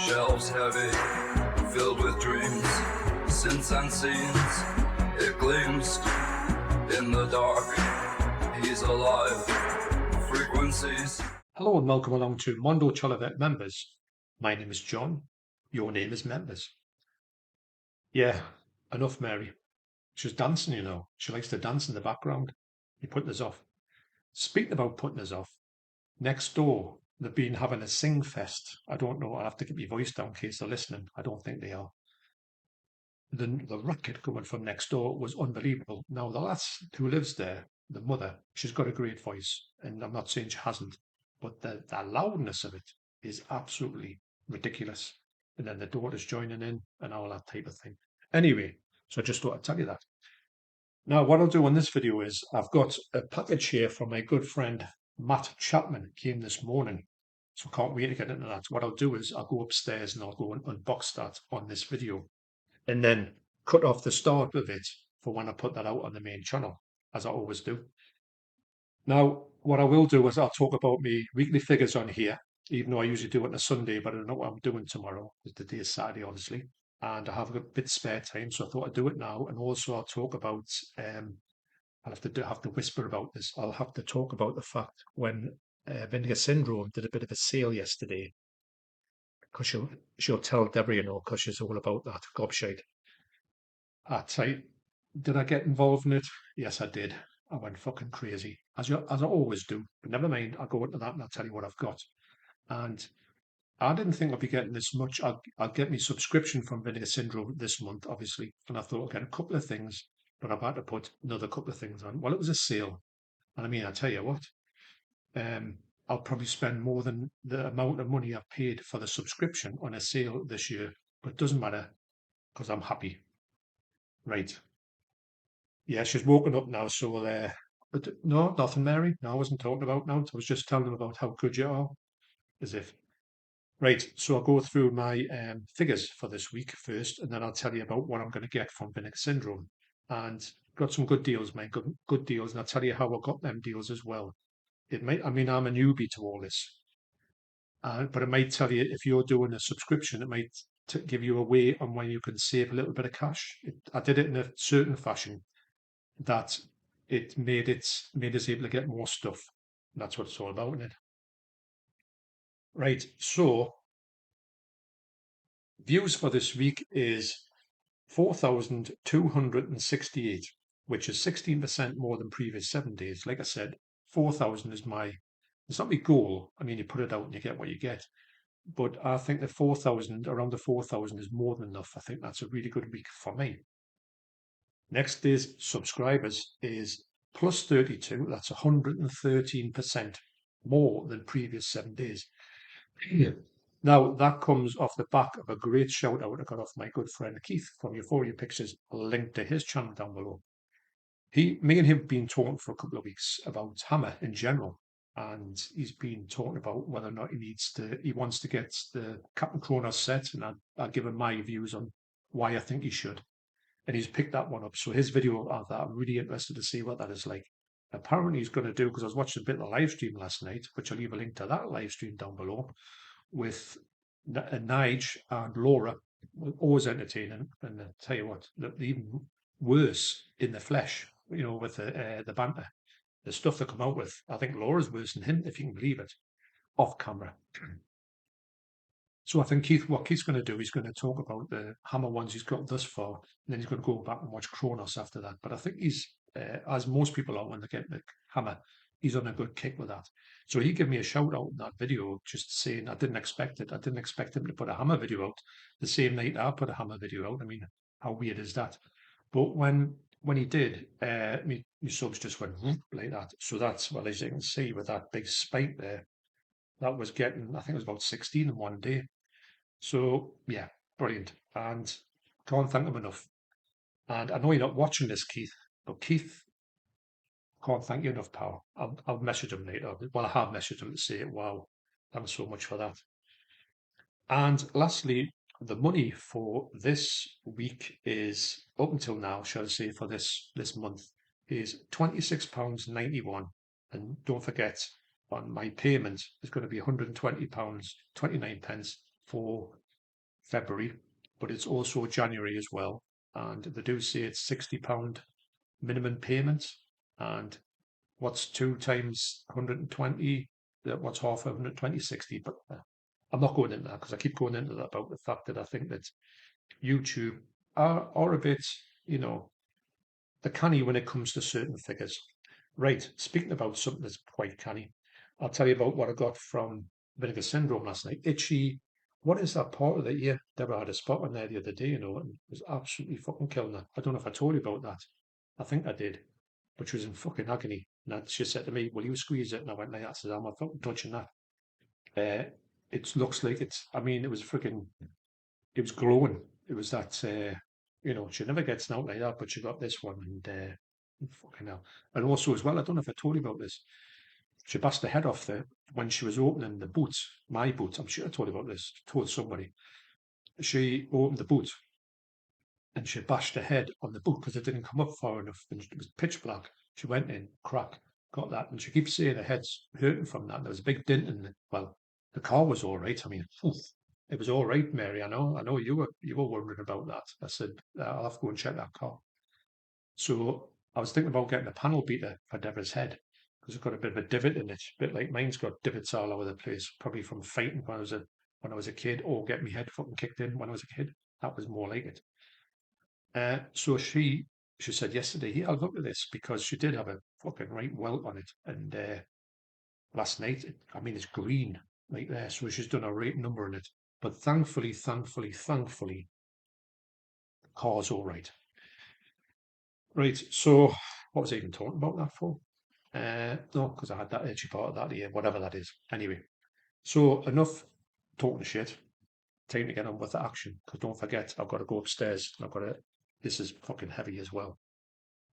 Shelves heavy, filled with dreams, sins and scenes. It gleams in the dark. He's alive. Frequencies. Hello and welcome along to Mondo Cholivet members. My name is John. Your name is members. Yeah, enough, Mary. She's dancing, you know. She likes to dance in the background. You're putting us off. Speaking about putting us off, next door they've been having a sing fest. I don't know. I have to keep my voice down in case they're listening. I don't think they are. The racket coming from next door was unbelievable. Now the lass who lives there, the mother, she's got a great voice, and I'm not saying she hasn't, but the loudness of it is absolutely ridiculous. And then the daughter's joining in and all that type of thing. Anyway, so I just thought I'd tell you that. Now, what I'll do on this video is I've got a package here from my good friend Matt Chapman, came this morning. So I can't wait to get into that. What I'll do is I'll go upstairs and I'll go and unbox that on this video, and then cut off the start of it for when I put that out on the main channel, as I always do. Now, what I will do is I'll talk about my weekly figures on here, even though I usually do it on a Sunday, but I don't know what I'm doing tomorrow, because the day is Saturday, obviously, and I have a bit of spare time, so I thought I'd do it now. And also I'll talk about, I'll have to whisper about this. I'll have to talk about the fact when Vinegar Syndrome did a bit of a sale yesterday, because she'll tell Deborah, you know, because she's all about that gobshite. Did I get involved in it? Yes, I did. I went fucking crazy, as I always do. But never mind, I'll go into that and I'll tell you what I've got. And I didn't think I'd be getting this much. I'll get my subscription from Vinegar Syndrome this month, obviously. And I thought I'd get a couple of things, but I've had to put another couple of things on. Well, it was a sale. And I mean, I tell you what, I'll probably spend more than the amount of money I've paid for the subscription on a sale this year. But it doesn't matter, because I'm happy. Right. Yeah, she's woken up now, so but no, nothing, Mary. No, I wasn't talking about now. I was just telling them about how good you are, as if. Right, so I'll go through my figures for this week first, and then I'll tell you about what I'm going to get from Vinegar Syndrome. And got some good deals, mate, good deals, and I'll tell you how I got them deals as well. It might, I mean, I'm a newbie to all this, but it might tell you if you're doing a subscription, it might give you a way on when you can save a little bit of cash. I did it in a certain fashion that it made us able to get more stuff. And that's what it's all about, isn't it? Right. So views for this week is 4,268, which is 16% more than previous 7 days. Like I said, 4,000 is it's not my goal. I mean, you put it out and you get what you get. But I think the 4,000, around the 4,000 is more than enough. I think that's a really good week for me. Next is subscribers is plus 32. That's 113% more than previous 7 days. Yeah. Now, that comes off the back of a great shout out I got off my good friend Keith from Euphoria Pictures. I'll link to his channel down below. Me and him have been talking for a couple of weeks about Hammer in general. And he's been talking about whether or not he wants to get the Captain Kronos set. And I'll give him my views on why I think he should. And he's picked that one up. So his video of that, I'm really interested to see what that is like. Apparently he's going to do, because I was watching a bit of the live stream last night, which I'll leave a link to that live stream down below, with Nige and Laura. Always entertaining. And I tell you what, even worse in the flesh, you know, with the banter. The stuff they come out with, I think Laura's worse than him, if you can believe it, off camera. So I think what Keith's going to do, he's going to talk about the Hammer ones he's got thus far, and then he's going to go back and watch Kronos after that. But I think he's, as most people are when they get the Hammer, he's on a good kick with that. So he gave me a shout out in that video, just saying I didn't expect it. I didn't expect him to put a Hammer video out the same night I put a Hammer video out. I mean, how weird is that? But when he did, my subs just went like that. So that's, well, as you can see with that big spike there, that was getting, I think it was about 16 in one day. So yeah, brilliant. And can't thank him enough. And I know you're not watching this, Keith, but Keith, can't thank you enough, pal. I'll message him later. Well, I have messaged him to say, wow, thanks so much for that. And lastly, the money for this week is, up until now, shall I say, for this month, is £26.91. And don't forget, on my payment, it's going to be £120.29 for February, but it's also January as well. And they do say it's £60 minimum payment. And what's 2 times 120? What's half of 120? 60. But I'm not going into that because I keep going into that about the fact that I think that YouTube are a bit, you know, the canny when it comes to certain figures. Right, speaking about something that's quite canny, I'll tell you about what I got from Vinegar Syndrome last night. Itchy, what is that part of the ear? Deborah had a spot on there the other day, and it was absolutely fucking killing her. I don't know if I told you about that. I think I did, but she was in fucking agony. And she said to me, "Will you squeeze it?" And I went like that. I said, "I'm not fucking touching that." It looks like I mean, it was glowing. It was that, she never gets out like that, but she got this one, and fucking hell. And also, as well, I don't know if I told you about this. She bashed her head off when she was opening the boot, my boot. I'm sure I told you about this, told somebody. She opened the boot and she bashed her head on the boot because it didn't come up far enough and it was pitch black. She went in, crack, got that. And she keeps saying her head's hurting from that. And there was a big dent in it. Well, the car was all right. I mean, it was all right, Mary. I know you were wondering about that. I said, I'll have to go and check that car. So I was thinking about getting a panel beater for Deborah's head because it's got a bit of a divot in it, a bit like mine's got divots all over the place, probably from fighting when I was a kid, or get my head fucking kicked in when I was a kid. That was more like it. So she said yesterday, "Here, I'll look at this," because she did have a fucking right welt on it. And last night, I mean, it's green right there. So she's done a right number on it. But thankfully, the car's all right. Right. So what was I even talking about that for? No, because I had that edgy part of that ear, whatever that is. Anyway, so enough talking shit. Time to get on with the action. Because don't forget, I've got to go upstairs. This is fucking heavy as well.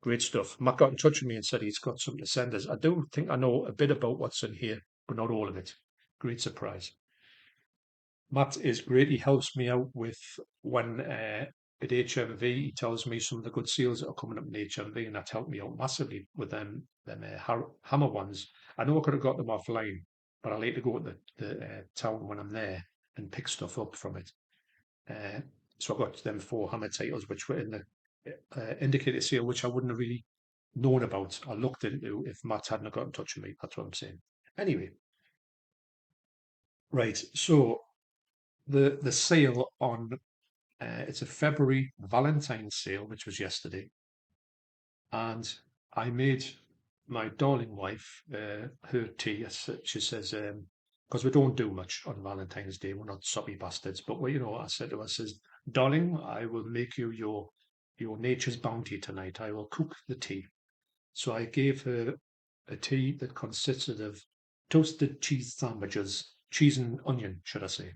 Great stuff. Matt got in touch with me and said he's got something to send us. I do think I know a bit about what's in here, but not all of it. Great surprise. Matt is great. He helps me out with when at HMV, he tells me some of the good seals that are coming up in HMV, and that's helped me out massively with them hammer ones. I know I could have got them offline, but I like to go to the town when I'm there and pick stuff up from it. So I got them 4 hammer titles, which were in the indicator sale, which I wouldn't have really known about. I looked into if Matt hadn't got in touch with me. That's what I'm saying. Anyway, right. So the sale on it's a February Valentine's sale, which was yesterday, and I made my darling wife her tea. She says, because we don't do much on Valentine's Day, we're not soppy bastards. But I said to her, I says, "Darling, I will make you your nature's bounty tonight. I will cook the tea." So I gave her a tea that consisted of toasted cheese sandwiches, cheese and onion, should I say.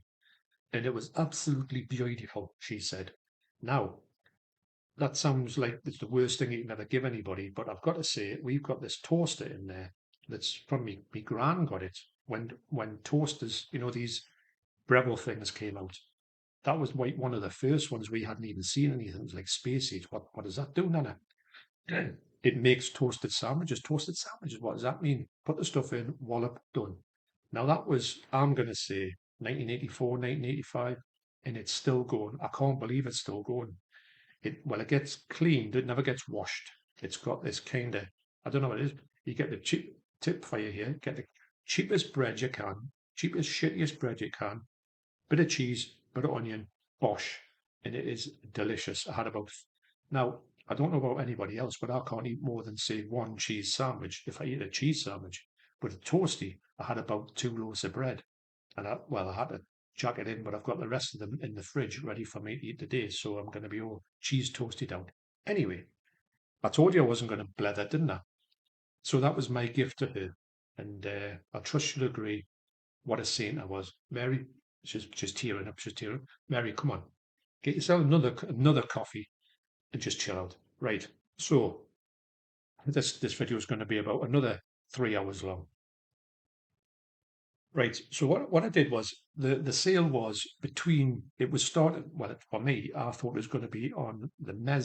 And it was absolutely beautiful, she said. Now, that sounds like it's the worst thing you can ever give anybody, but I've got to say, we've got this toaster in there that's from me. My gran got it when toasters, these Breville things came out. That was like one of the first ones we hadn't even seen anything. It was like space age. What does that do, Nana? It makes toasted sandwiches. Toasted sandwiches, what does that mean? Put the stuff in, wallop, done. Now that was, I'm going to say, 1984, 1985, and it's still going. I can't believe it's still going. It gets cleaned, it never gets washed. It's got this kind of, I don't know what it is. You get the cheap tip for you here, get the cheapest bread you can, cheapest, shittiest bread you can, bit of cheese, bit of onion, bosh, and it is delicious. Now, I don't know about anybody else, but I can't eat more than, say, one cheese sandwich if I eat a cheese sandwich. But a toasty, I had about 2 loaves of bread. And I had to chuck it in, but I've got the rest of them in the fridge ready for me to eat today. So I'm going to be all cheese toasted out. Anyway, I told you I wasn't going to blether, didn't I? So that was my gift to her. And I trust you'll agree what a saint I was. Mary, she's tearing up. She's tearing up. Mary, come on. Get yourself another coffee and just chill out. Right. So this video is going to be about another 3 hours long. Right. So what I did was the sale was it was started, well, for me, I thought it was going to be on the I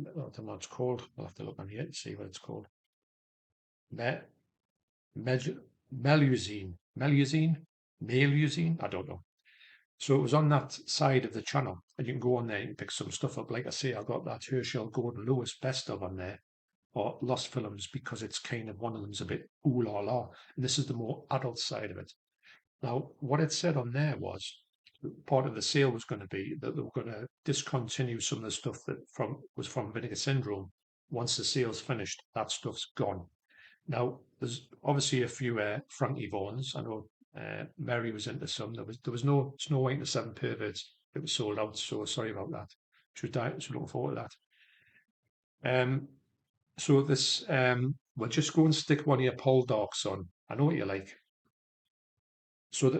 don't know what it's called. I'll have to look on here to see what it's called. Me, Melusine. I don't know. So it was on that side of the channel, and you can go on there and pick some stuff up. Like I say, I got that Herschel Gordon Lewis best of on there, or Lost Films, because it's kind of one of them's a bit ooh la la, and this is the more adult side of it. Now, what it said on there was part of the sale was going to be that they were going to discontinue some of the stuff that was from Vinegar Syndrome. Once the sale's finished, that stuff's gone. Now, there's obviously a few Frankie Vaughns. I know Mary was into some. There was no Snow White and the Seven Perverts. It was sold out, so sorry about that. She was dying, so looking forward to that. So this, we'll just go and stick one of your Paul Darks on. I know what you like. So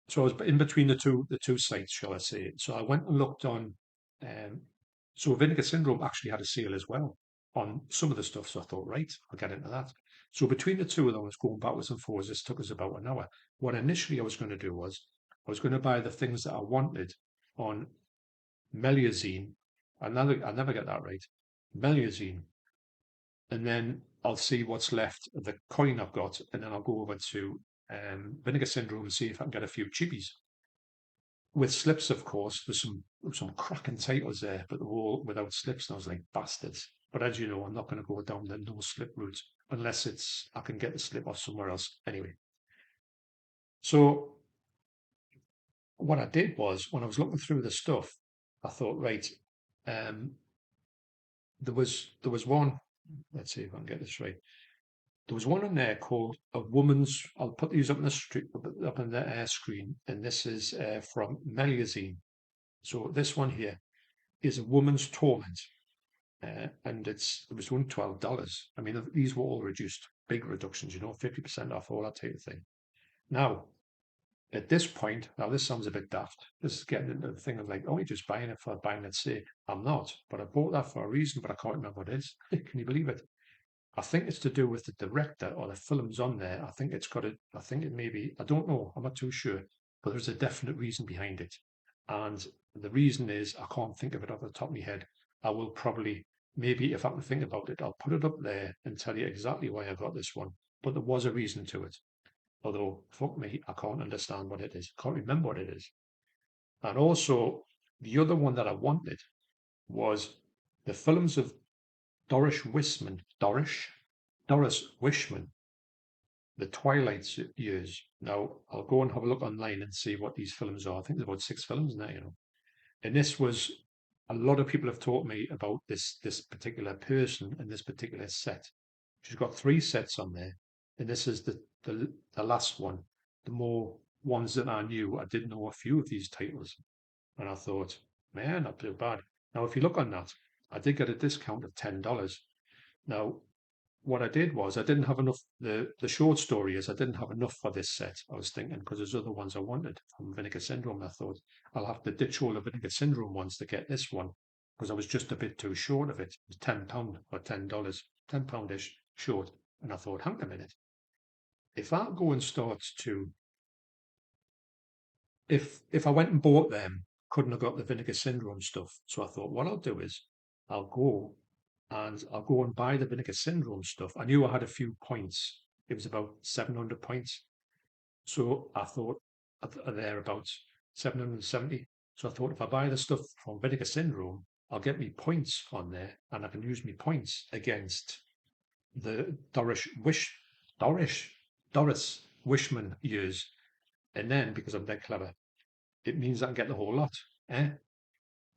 so I was in between the two sites, shall I say? So I went and looked on. Um, so Vinegar Syndrome actually had a sale as well on some of the stuff. So I thought, right, I'll get into that. So between the two of them, I was going backwards and forwards. This took us about an hour. What initially I was going to do was I was going to buy the things that I wanted on Meliazine. I never get that right. Meliazine, and then I'll see what's left of the coin I've got, and then I'll go over to Vinegar Syndrome and see if I can get a few cheapies. With slips, of course, there's some cracking titles there, but they're all without slips, and I was like, bastards. But as you know, I'm not going to go down the no slip route unless I can get the slip off somewhere else. Anyway, so what I did was when I was looking through the stuff, I thought, right, um, there was one. Let's see if I can get this right. There was one in there called A Woman's. I'll put these up on the street, up on the air screen, and this is from Meliazine. So this one here is A Woman's Torment, and it was only $12. I mean, these were all reduced, big reductions, 50% off, all that type of thing. Now, at this point, now this sounds a bit daft. This is getting into the thing of like, oh, you're just buying it for buying its sake. I'm not, but I bought that for a reason, but I can't remember what it is. Can you believe it? I think it's to do with the director or the films on there. I think I think it may be, I don't know, I'm not too sure, but there's a definite reason behind it. And the reason is, I can't think of it off the top of my head. I will probably, maybe if I can think about it, I'll put it up there and tell you exactly why I got this one. But there was a reason to it. Although, fuck me, I can't understand what it is. I can't remember what it is. And also, the other one that I wanted was the films of Doris Wishman, The Twilight Years. Now, I'll go and have a look online and see what these films are. I think there's about 6 films now. And this was, a lot of people have taught me about this particular person and this particular set. She's got 3 sets on there, and this is the last one. The more ones that I knew, I did know a few of these titles, and I thought, man, not too bad. Now, if you look on that, I did get a discount of $10. Now, what I did was I didn't have enough. The short story is I didn't have enough for this set. I was thinking because there's other ones I wanted from Vinegar Syndrome. I thought I'll have to ditch all the Vinegar Syndrome ones to get this one because I was just a bit too short of it. It was £10 or $10, £10-ish short. And I thought, hang on a minute, if I go and start to, if I went and bought them, couldn't have got the Vinegar Syndrome stuff. So I thought, what I'll do is I'll go and buy the Vinegar Syndrome stuff. I knew I had a few points. It was about 700 points. So I thought they're about 770. So I thought if I buy the stuff from Vinegar Syndrome, I'll get me points on there and I can use me points against the Doris Wishman years. And then because I'm that clever, it means I can get the whole lot. Eh?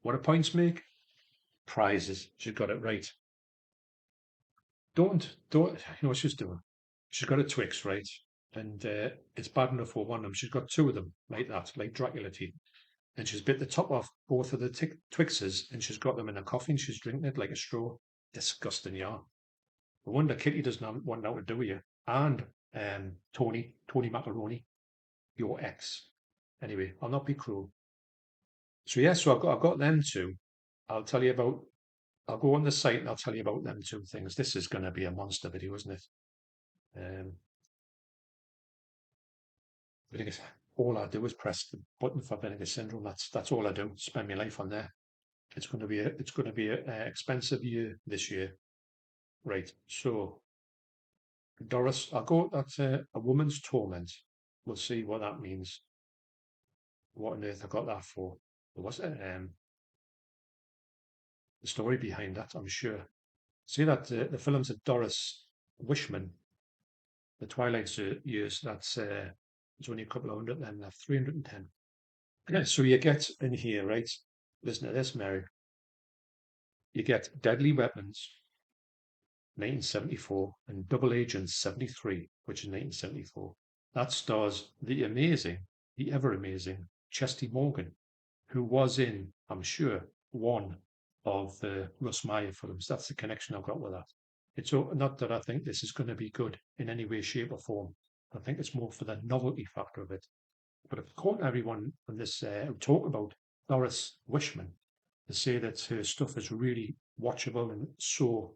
What do points make? Prizes. She's got it right. Don't, what she's doing? She's got a Twix, right? And it's bad enough for one of them. She's got 2 of them like that, like Dracula teeth. And she's bit the top off both of the Twixes and she's got them in a coffee and she's drinking it like a straw. Disgusting, yeah. No wonder Kitty doesn't want out to do with you. And Tony Macaroni, your ex. Anyway, I'll not be cruel. So yeah, so I've got them 2. I'll tell you about. I'll go on the site and I'll tell you about them 2 things. This is going to be a monster video, isn't it? Vinegar. All I do is press the button for Vinegar Syndrome. That's all I do. Spend my life on there. It's going to be a expensive year this year. Right. So Doris, I'll go. That's a woman's torment. We'll see what that means. what on earth I got that for. There was the story behind that, I'm sure. See that the films of Doris Wishman, the Twilight years, that's it's only a couple of hundred, then 310. Yeah, so you get in here, right? Listen to this, Mary. You get Deadly Weapons, 1974, and Double Agent 73, which is 1974. That stars the amazing, the ever amazing Chesty Morgan, who was in, I'm sure, one of the Russ Meyer films. That's the connection I've got with that. It's not that I think this is going to be good in any way, shape, or form. I think it's more for the novelty factor of it. But I've caught everyone on this who talk about Doris Wishman to say that her stuff is really watchable and so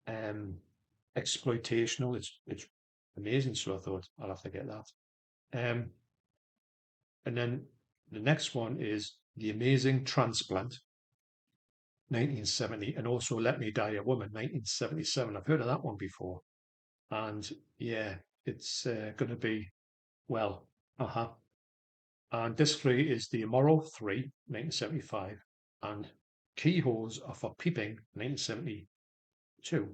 um, exploitational. It's amazing. So I thought I'll have to get that. And then the next one is The Amazing Transplant, 1970, and also Let Me Die a Woman, 1977. I've heard of that one before. And yeah, it's going to be, well, And disc 3 is The Immoral 3, 1975, and Keyholes Are for Peeping, 1972,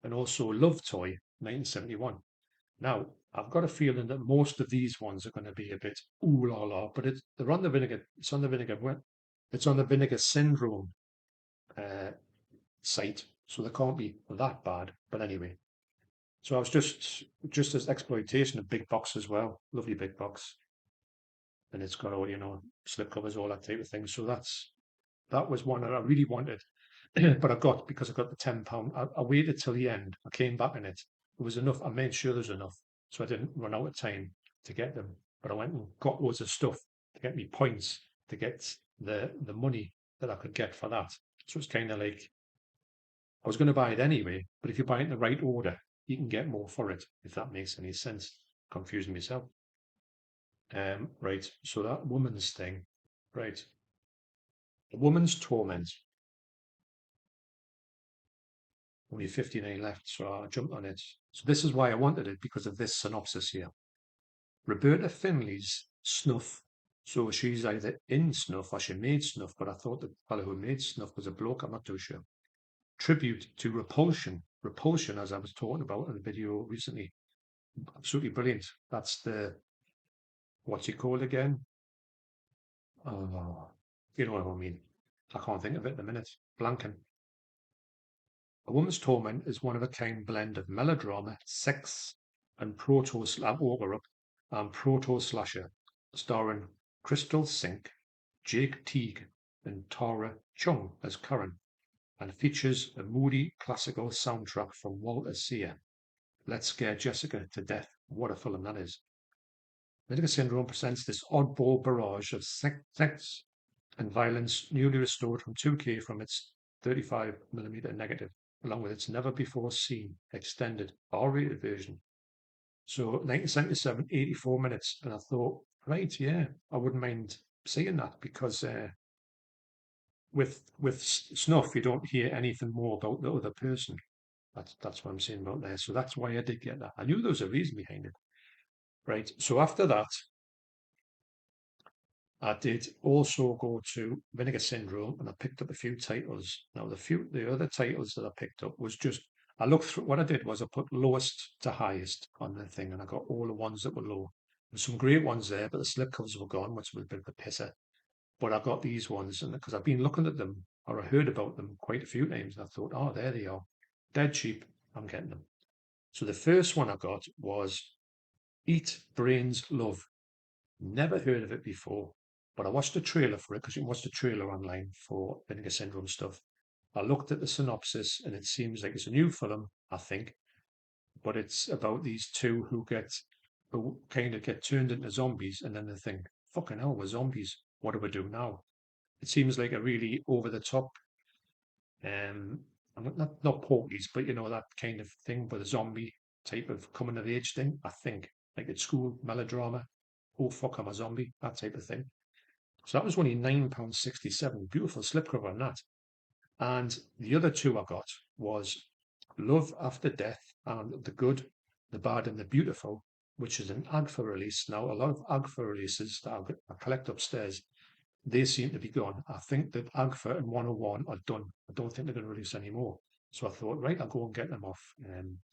and also Love Toy, 1971. Now, I've got a feeling that most of these ones are going to be a bit ooh la la, but they're on the vinegar. It's on the Vinegar Syndrome site, so they can't be that bad. But anyway, so I was just as exploitation of big box as well, lovely big box, and it's got all slip covers, all that type of thing. So that was one that I really wanted, but because I got the £10. I waited till the end. I came back in it. There was enough. I made sure there was enough, so I didn't run out of time to get them. But I went and got loads of stuff to get me points to get the money that I could get for that. So it's kind of like I was going to buy it anyway, but if you buy it in the right order, you can get more for it, if that makes any sense. Confusing myself. Right, so that woman's thing, right. The Woman's Torment. Only 59 left, so I jumped on it. So this is why I wanted it, because of this synopsis here. Roberta Finley's Snuff. So she's either in Snuff or she made Snuff, but I thought the fellow who made Snuff was a bloke, I'm not too sure. Tribute to Repulsion. Repulsion, as I was talking about in a video recently. Absolutely brilliant. That's what's it called again? Oh, you know what I mean. I can't think of it in a minute. Blanking. A Woman's Torment is one of a kind blend of melodrama, sex, and proto slasher, starring Crystal Sink, Jake Teague, and Tara Chung as Karen, and features a moody classical soundtrack from Walter Sear. Let's Scare Jessica to Death. What a film that is. Vinegar Syndrome presents this oddball barrage of sex and violence, newly restored from 2K from its 35mm negative, along with its never before seen extended R-rated version. So 1977, 84 minutes, and I thought, right, yeah, I wouldn't mind seeing that, because with Snuff, you don't hear anything more about the other person. That's what I'm saying about there. So that's why I did get that. I knew there was a reason behind it. Right. So after that, I did also go to Vinegar Syndrome, and I picked up a few titles. Now, the other titles that I picked up was just, I looked through, what I did was I put lowest to highest on the thing, and I got all the ones that were low. There's some great ones there, but the slipcovers were gone, which was a bit of a pisser. But I got these ones, and because I've been looking at them, or I heard about them quite a few times, and I thought, oh, there they are. Dead cheap, I'm getting them. So the first one I got was Eat Brains Love. Never heard of it before, but I watched a trailer for it, because you can watch the trailer online for Vinegar Syndrome stuff. I looked at the synopsis, and it seems like it's a new film, I think, but it's about these two who kind of get turned into zombies, and then they think, fucking hell, we're zombies. What do we do now? It seems like a really over the top, not Porky's, but that kind of thing, but a zombie type of coming of age thing, I think, like it's school melodrama. Oh fuck, I'm a zombie, that type of thing. So that was only £9.67. Beautiful slipcover on that. And the other two I got was Love After Death and The Good, the Bad, and the Beautiful. which is an Agfa release. Now, a lot of Agfa releases that I collect upstairs, they seem to be gone. I think that Agfa and 101 are done. I don't think they're going to release any more. So I thought, right, I'll go and get them off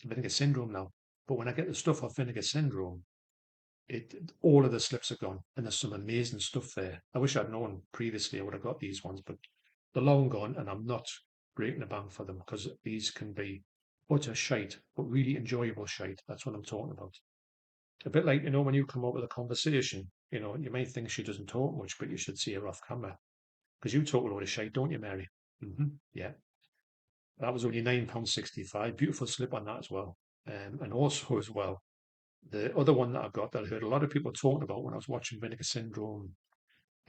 Vinegar Syndrome now. But when I get the stuff off Vinegar Syndrome, all of the slips are gone, and there's some amazing stuff there. I wish I'd known previously I would have got these ones, but they're long gone, and I'm not breaking the bank for them because these can be utter shite, but really enjoyable shite. That's what I'm talking about. A bit like, when you come up with a conversation, you may think she doesn't talk much, but you should see her off camera. Because you talk a lot of shite, don't you, Mary? Yeah. That was only £9.65. Beautiful slip on that as well. And also as well, the other one that I got that I heard a lot of people talking about when I was watching Vinegar Syndrome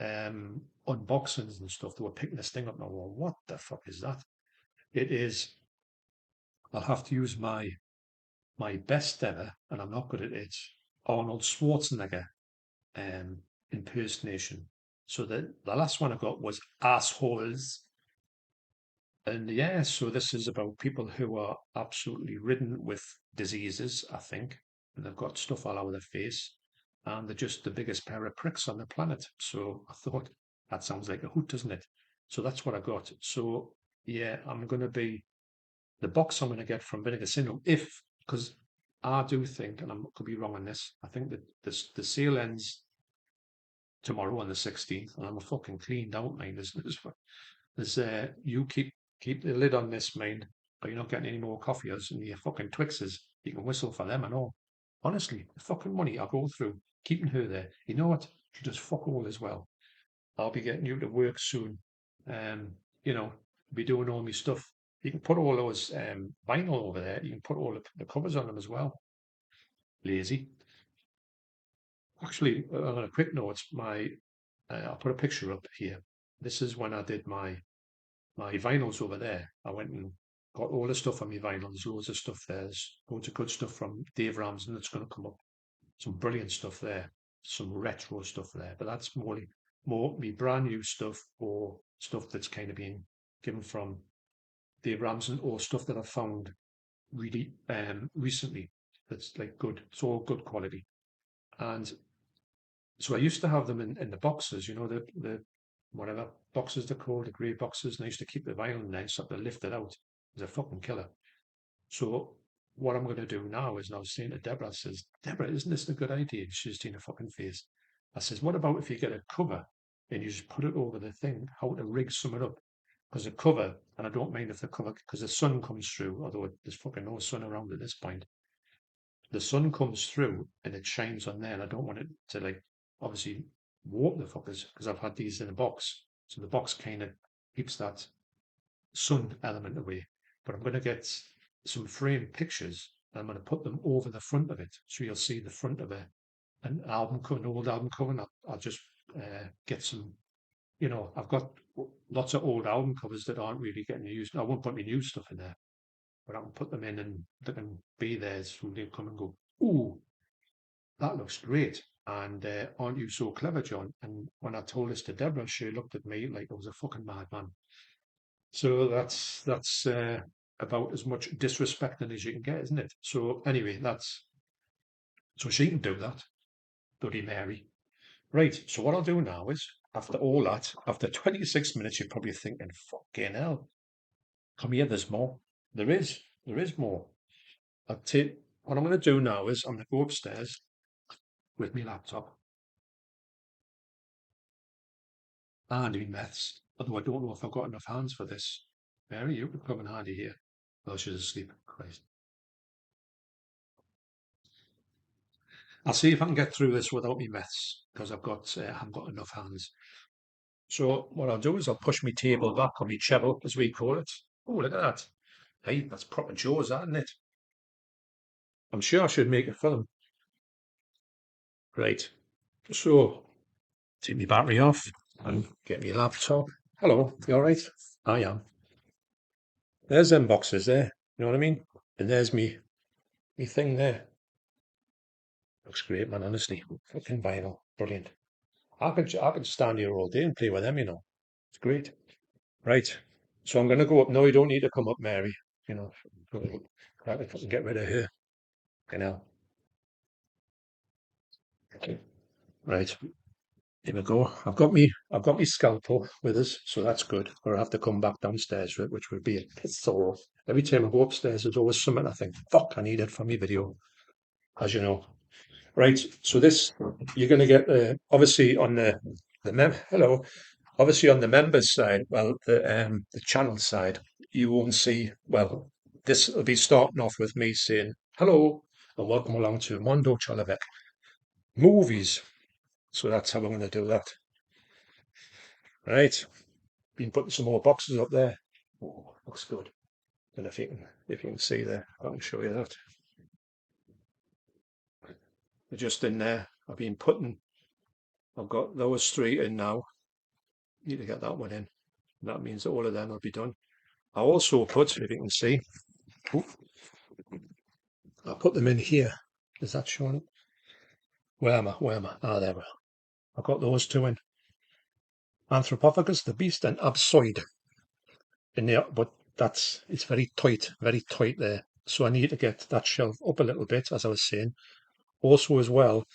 unboxings and stuff, they were picking this thing up and I went, what the fuck is that? It is, I'll have to use my best ever, and I'm not good at it, Arnold Schwarzenegger impersonation. So the last one I got was assholes. And yeah, so this is about people who are absolutely ridden with diseases, I think, and they've got stuff all over their face, and they're just the biggest pair of pricks on the planet. So I thought that sounds like a hoot, doesn't it? So that's what I got. So yeah, I'm going to be the box I'm going to get from Vinegar Syndrome, because I do think, and I could be wrong on this, I think that the sale ends tomorrow on the 16th, and I'm a fucking cleaned out, mate. You keep the lid on this, mate, or you're not getting any more coffees and your fucking Twixes. You can whistle for them and all. Honestly, the fucking money I go through keeping her there. You know what? She does fuck all as well. I'll be getting you to work soon. Um, you know, be doing all my stuff. You can put all those vinyl over there. You can put all the covers on them as well. Lazy. Actually, on a quick note, I'll put a picture up here. This is when I did my vinyls over there. I went and got all the stuff on my vinyl. There's loads of stuff there. There's loads of good stuff from Dave Ramsden that's going to come up. Some brilliant stuff there. Some retro stuff there. But that's more me brand new stuff or stuff that's kind of been given from Dave Ramsden or stuff that I found really recently that's like good. It's all good quality. And so I used to have them in the boxes, the whatever boxes they're called, the grey boxes, and I used to keep the vinyl in there so I could lift it out. It's a fucking killer. So what I'm going to do now is, and I was saying to Deborah, I says, Deborah, isn't this a good idea? She's doing a fucking face. I says, what about if you get a cover and you just put it over the thing, how to rig something up? Because the cover, and I don't mind if the cover, because the sun comes through, although there's fucking no sun around at this point, the sun comes through and it shines on there, and I don't want it to obviously warp the fuckers because I've had these in a box, so the box kind of keeps that sun element away. But I'm going to get some framed pictures and I'm going to put them over the front of it, so you'll see the front of an album cover, an old album cover. And I'll just get some. I've got lots of old album covers that aren't really getting used. I won't put any new stuff in there, but I can put them in and they can be there so they come and go, ooh, that looks great. And aren't you so clever, John? And when I told this to Deborah, she looked at me like I was a fucking madman. So that's about as much disrespecting as you can get, isn't it? So anyway, so she can do that, bloody Mary. Right. So what I'll do now is, after all that, after 26 minutes, you're probably thinking, "Fucking hell, come here, there's more." There is more. I'll take. What I'm going to do now is I'm going to go upstairs with my laptop and doing maths. Although I don't know if I've got enough hands for this. Mary, you could come in handy here. Well, she's asleep. Christ. I'll see if I can get through this without me maths because I haven't got enough hands. So what I'll do is I'll push my table back, or my chevel as we call it. Oh, look at that. Hey, that's proper jaws, that, isn't it? I'm sure I should make a film. Right. So take my battery off and get my laptop. Hello, you all right? I am. There's them boxes there. You know what I mean? And there's me thing there. Looks great, man, honestly. Fucking vinyl. Brilliant. I could stand here all day and play with them, It's great. Right. So I'm gonna go up. No, you don't need to come up, Mary. You know, I can get rid of her. You know. Right, here we go. I've got me scalpel with us, so that's good. Or I have to come back downstairs for it, which would be a bit thorough. Every time I go upstairs, there's always something I think, fuck, I need it for my video, as you know. Right, so this you're going to get obviously on hello, obviously on the members side, well the channel side, you won't see. Well, this will be starting off with me saying hello and welcome along to Mondo Cholavec movies. So that's how I'm going to do that. Right, been putting some more boxes up there. Oh, looks good. And if you can see there, I can show you that. They're just in there. I've got those three in now. Need to get that one in. That means that all of them will be done. I also put, if you can see, I put them in here. Is that showing? Where am I? Where am I? Ah, there we are. I've got those two in. Anthropophagus, the beast, and Absoid in there, but it's very tight there. So I need to get that shelf up a little bit, as I was saying. Also, as well,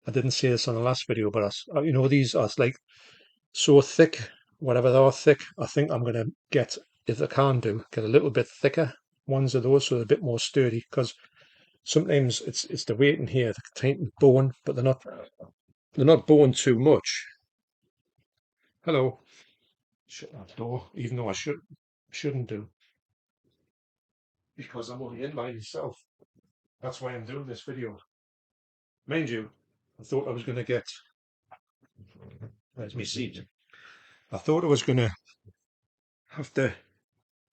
I didn't say this on the last video, but these are like so thick, whatever they are thick. I think I'm going to get, if I can get a little bit thicker ones of those, so they're a bit more sturdy, because sometimes it's the weight in here, the tight bone, but they're not bone too much. Hello. Shut that door, even though I shouldn't do, because I'm only in by myself. That's why I'm doing this video. Mind you, I thought I was going to get. Where's my seat? I thought I was going to have to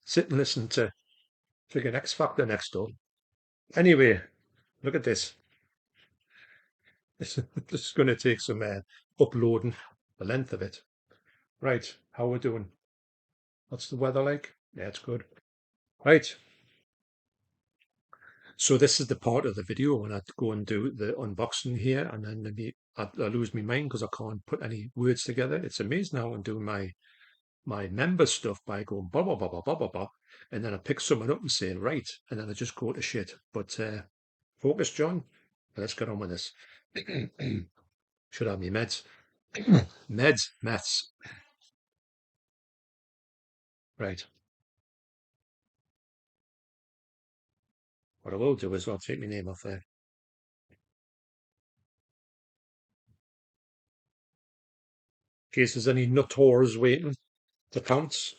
sit and listen to friggin' X Factor next door. Anyway, look at this. This is going to take some uploading the length of it. Right, how we doing? What's the weather like? Yeah, it's good. Right. So this is the part of the video when I go and do the unboxing here, and then maybe I lose my mind because I can't put any words together. It's amazing how I'm doing my member stuff by going blah blah blah blah blah blah blah, and then I pick someone up and say right, and then I just go to shit. But focus, John. Let's get on with this. Should have me meds. Meds. Right. What I will do is I'll take my name off there. In case there's any nuttors waiting to pounce.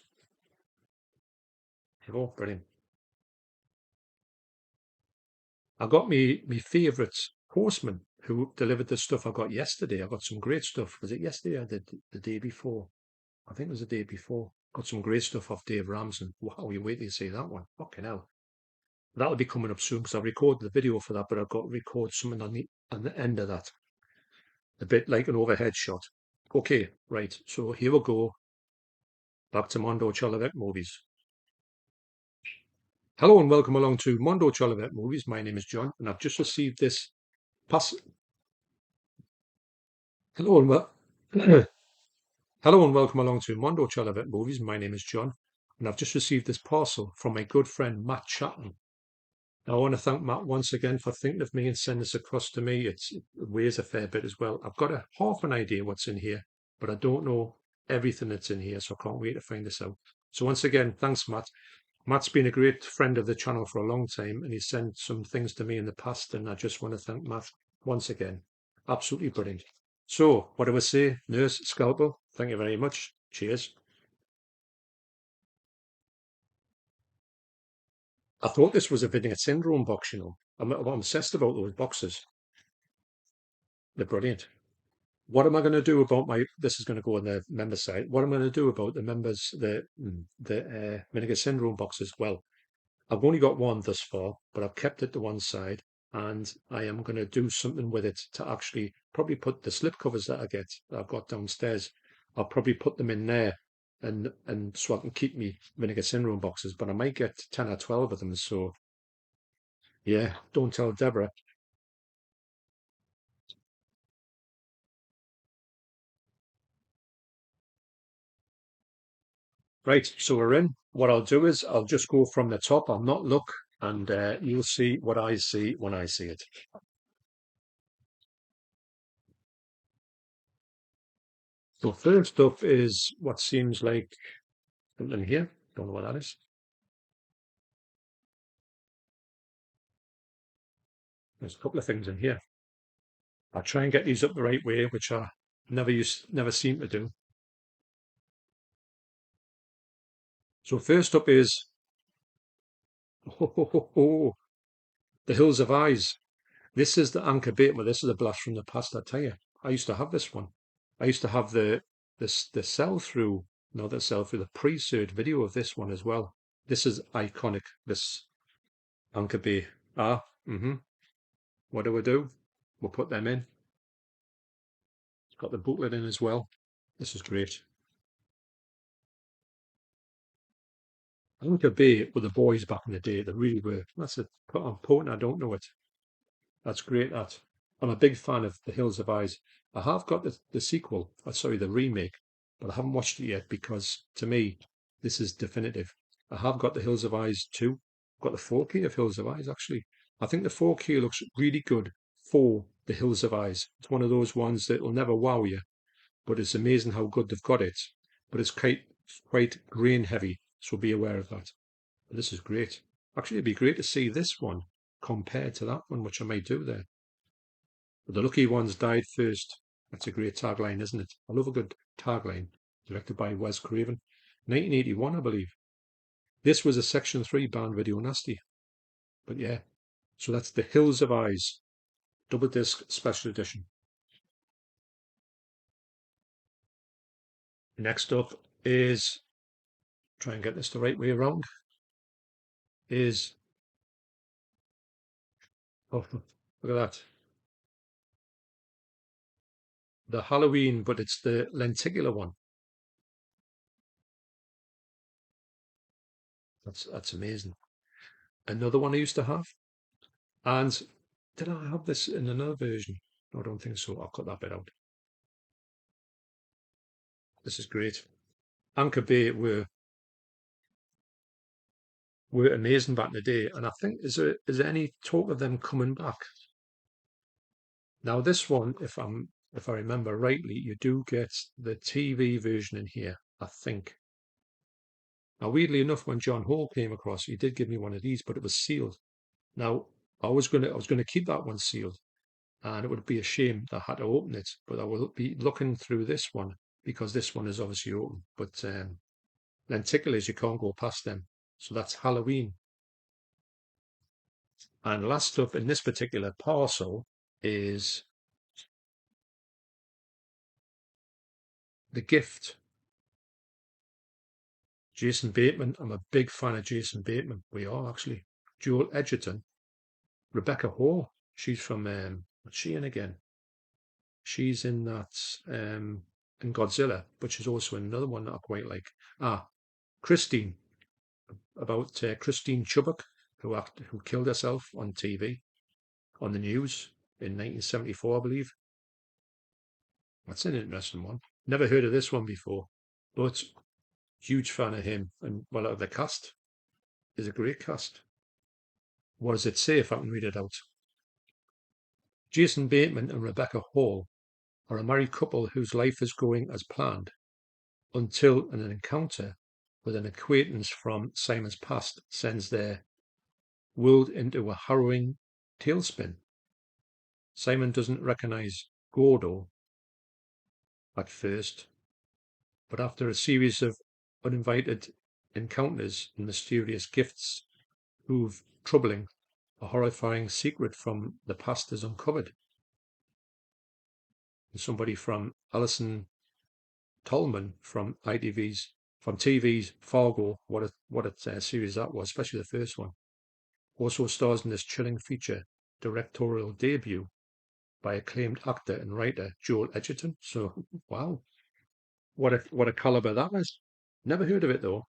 Oh, brilliant. I got me favourite postman who delivered the stuff I got yesterday. I got some great stuff. Was it yesterday or the day before? I think it was the day before. Got some great stuff off Dave Ramsden. Wow, you wait till you see that one. Fucking hell. That'll be coming up soon because I recorded the video for that, but I've got to record something on the end of that. A bit like an overhead shot. Okay, right. So here we go. Back to Mondo Chalavet movies. Hello and welcome along to Mondo Chalavet movies. My name is John, and I've just received this pass. Hello and hello and welcome along to Mondo Chalavet movies. My name is John, and I've just received this parcel from my good friend Matt Chapman. Now, I want to thank Matt once again for thinking of me and sending this across to me. It weighs a fair bit as well. I've got half an idea what's in here, but I don't know everything that's in here, so I can't wait to find this out. So once again, thanks, Matt. Matt's been a great friend of the channel for a long time, and he's sent some things to me in the past, and I just want to thank Matt once again. Absolutely brilliant. So, what do I say? Nurse, scalpel, thank you very much. Cheers. I thought this was a Vinegar Syndrome box, I'm obsessed about those boxes. They're brilliant. What am I going to do about this is going to go on the member side. What am I going to do about the members, the Vinegar Syndrome boxes? Well, I've only got one thus far, but I've kept it to one side, and I am going to do something with it to actually probably put the slip covers that I've got downstairs. I'll probably put them in there, and so I can keep me Vinegar Syndrome boxes. But I might get 10 or 12 of them. So yeah, don't tell Deborah. Right, so we're in. What I'll do is I'll just go from the top. I'll not look, and you'll see what I see when I see it. So first up is what seems like something here. Don't know what that is. There's a couple of things in here. I'll try and get these up the right way, which I never seem to do. So first up is the Hills of Eyes. This is the Anchor Bait, but this is a blast from the past. I tell you, I used to have this one. I used to have the sell through, not the sell through, the pre-search video of this one as well. This is iconic. This Anchor Bait. What do? We'll put them in. It's got the booklet in as well. This is great. Anchor Bay were the boys back in the day. They really were. That's it. I'm potent. I don't know it. That's great. That I'm a big fan of The Hills of Eyes. I have got the sequel. Sorry, the remake, but I haven't watched it yet because to me this is definitive. I have got The Hills of Eyes 2. I've got the 4K of Hills of Eyes actually. I think the 4K looks really good for The Hills of Eyes. It's one of those ones that will never wow you, but it's amazing how good they've got it. But it's quite grain heavy, so be aware of that. But this is great. Actually, it'd be great to see this one compared to that one, which I might do there. But the lucky ones died first. That's a great tagline, isn't it? I love a good tagline. Directed by Wes Craven. 1981, I believe. This was a Section 3 banned video nasty. But yeah, so that's The Hills of Eyes. Double disc special edition. Next up is, try and get this the right way around, is, oh, look at that. The Halloween, but it's the lenticular one. That's amazing. Another one I used to have. And did I have this in another version? No, I don't think so. I'll cut that bit out. This is great. Anchor Bay were amazing back in the day, and I think is there any talk of them coming back? Now this one, if I remember rightly, you do get the TV version in here, I think. Now weirdly enough, when John Hall came across, he did give me one of these, but it was sealed. Now I was gonna keep that one sealed, and it would be a shame that I had to open it, but I will be looking through this one because this one is obviously open. But lenticulars, you can't go past them. So that's Halloween. And last up in this particular parcel is The Gift. Jason Bateman. I'm a big fan of Jason Bateman. We are actually. Joel Edgerton. Rebecca Hall. She's from, what's she in again? She's in that, in Godzilla, but she's also in another one that I quite like. Christine. About Christine Chubbuck, who killed herself on TV, on the news in 1974, I believe. That's an interesting one. Never heard of this one before, but huge fan of him. And well, the cast is a great cast. What does it say if I can read it out? Jason Bateman and Rebecca Hall are a married couple whose life is going as planned until an encounter with an acquaintance from Simon's past sends their world into a harrowing tailspin. Simon doesn't recognize Gordo at first, but after a series of uninvited encounters and mysterious gifts prove troubling, a horrifying secret from the past is uncovered. And somebody from Alison Tolman from TV's Fargo, what a series that was, especially the first one. Also stars in this chilling feature directorial debut by acclaimed actor and writer Joel Edgerton. So, wow, what a caliber that is. Never heard of it though.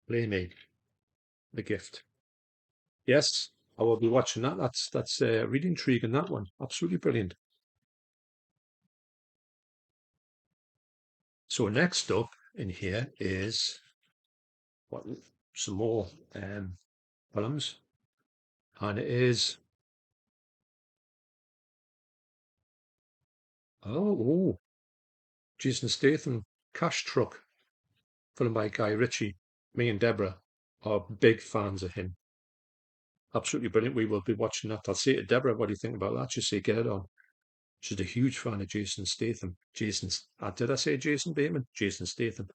Playmate, The Gift. Yes, I will be watching that. That's really intriguing. That one, absolutely brilliant. So next up in here is some more films, and it is Oh, Jason Statham, Cash Truck, film by Guy Ritchie. Me and Deborah are big fans of him. Absolutely brilliant. We will be watching that. I'll say to Deborah, what do you think about that? She'll say, get it on. She's a huge fan of Jason Statham. Did I say Jason Bateman? Jason Statham.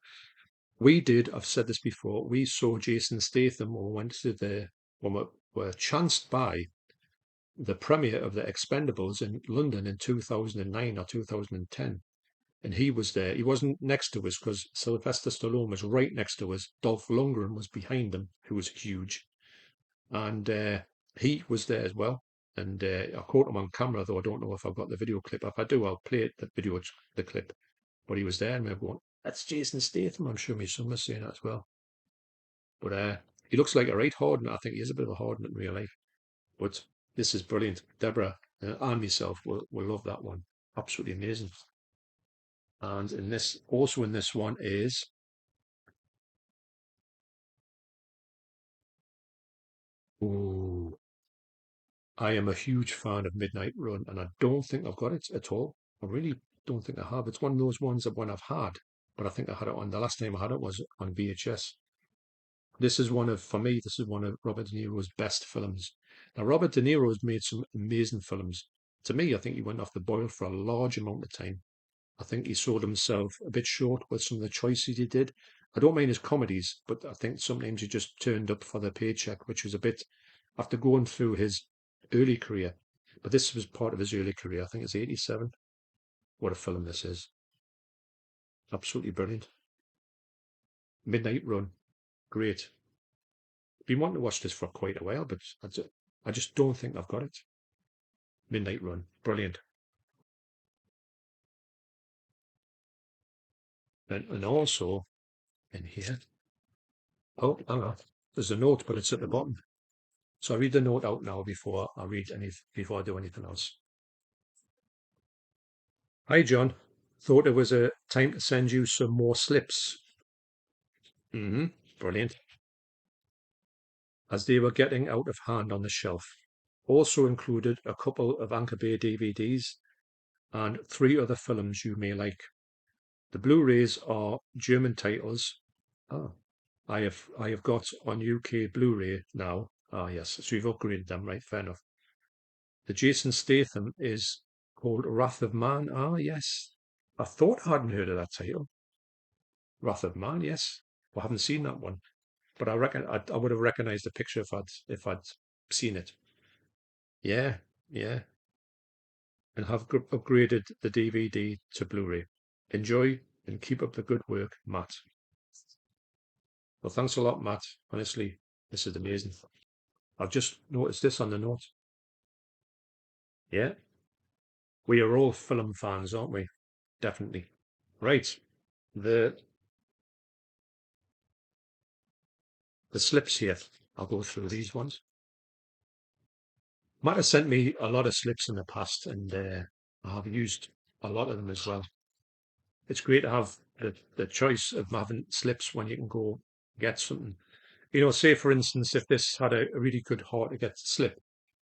I've said this before, we saw Jason Statham or went to when we were chanced by the premiere of the Expendables in London in 2009 or 2010. And he was there. He wasn't next to us because Sylvester Stallone was right next to us. Dolph Lundgren was behind them, who was huge. And he was there as well. And I caught him on camera, though I don't know if I've got the video clip. If I do, I'll play it, the clip. But he was there, and we were going, that's Jason Statham. I'm sure my son was saying that as well. But he looks like a right hardened. I think he is a bit of a hardened in real life. But this is brilliant. Deborah and myself will love that one. Absolutely amazing. And in this one is oh, I am a huge fan of Midnight Run, and I don't think I've got it at all. I really don't think I have. It's one of those ones that when I've had, but I think I had it on the last time I had it was on VHS. For me, this is one of Robert De Niro's best films. Now, Robert De Niro has made some amazing films. To me, I think he went off the boil for a large amount of time. I think he sold himself a bit short with some of the choices he did. I don't mind his comedies, but I think sometimes he just turned up for the paycheck, which was a bit after going through his early career. But this was part of his early career. I think it's 87. What a film this is. Absolutely brilliant. Midnight Run. Great. Been wanting to watch this for quite a while, but I just don't think I've got it. Midnight Run. Brilliant. And also in here. Oh, hang on. There's a note, but it's at the bottom. So I read the note out now before I do anything else. Hi John. Thought it was a time to send you some more slips. Brilliant. As they were getting out of hand on the shelf. Also included a couple of Anchor Bay DVDs and 3 other films you may like. The Blu-rays are German titles. Ah, I have got on UK Blu-ray now. Ah, yes. So you've upgraded them, right? Fair enough. The Jason Statham is called Wrath of Man. Ah, yes. I thought I hadn't heard of that title. Wrath of Man, yes. I haven't seen that one, but I reckon I would have recognised the picture if I'd seen it. Yeah, yeah. And have upgraded the DVD to Blu-ray. Enjoy and keep up the good work, Matt. Well, thanks a lot, Matt. Honestly, this is amazing. I've just noticed this on the note. Yeah, we are all film fans, aren't we? Definitely. Right. The slips here. I'll go through these ones. Matt has sent me a lot of slips in the past, and I have used a lot of them as well. It's great to have the choice of having slips when you can go get something. You know, say for instance, if this had a really good hard to get slip,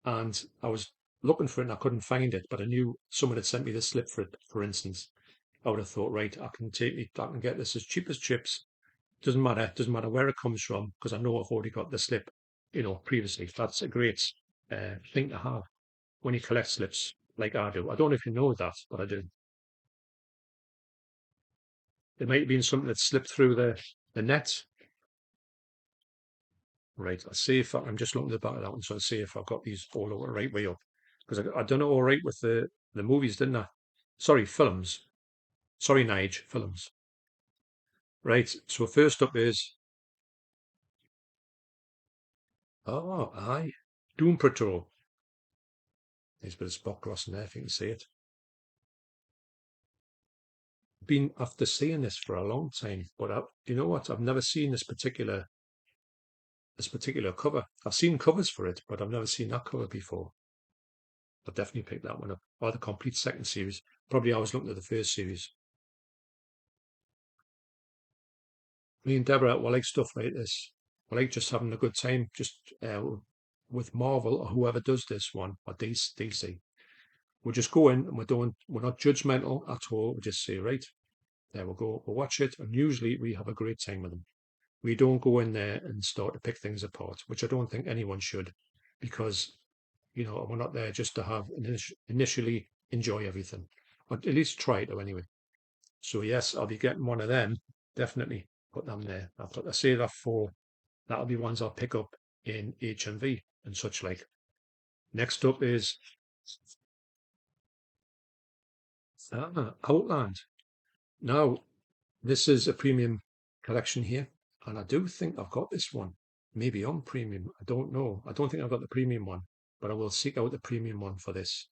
and I was looking for it and I couldn't find it, but I knew someone had sent me the slip for it, for instance, I would have thought, right, I can get this as cheap as chips. Doesn't matter where it comes from, because I know I've already got the slip, previously. That's a great thing to have when you collect slips, like I do. I don't know if you know that, but I do. It might have been something that slipped through the net. Right, I'll see if I'm just looking at the back of that one, so I'll see if I've got these all the right way up. Because I done it all right with the movies, didn't I? Sorry, films. Sorry, Nige, films. Right, so first up is, oh, aye, Doom Patrol. There's a bit of spot gloss in there, if you can see it. Been after seeing this for a long time, but you know what? I've never seen this particular cover. I've seen covers for it, but I've never seen that cover before. I'll definitely pick that one up. Or the complete second series. Probably I was looking at the first series. Me and Deborah, we like stuff like this. We like just having a good time, just with Marvel or whoever does this one, or DC. We'll just go in and we're not judgmental at all. We just say, right, there we go, we'll watch it. And usually we have a great time with them. We don't go in there and start to pick things apart, which I don't think anyone should, because, we're not there just to have initially enjoy everything, or at least try to anyway. So yes, I'll be getting one of them. Definitely put them there. I say that for that'll be ones I'll pick up in HMV and such like. Next up is Outland. Now, this is a premium collection here, and I do think I've got this one. Maybe on premium. I don't know. I don't think I've got the premium one, but I will seek out the premium one for this.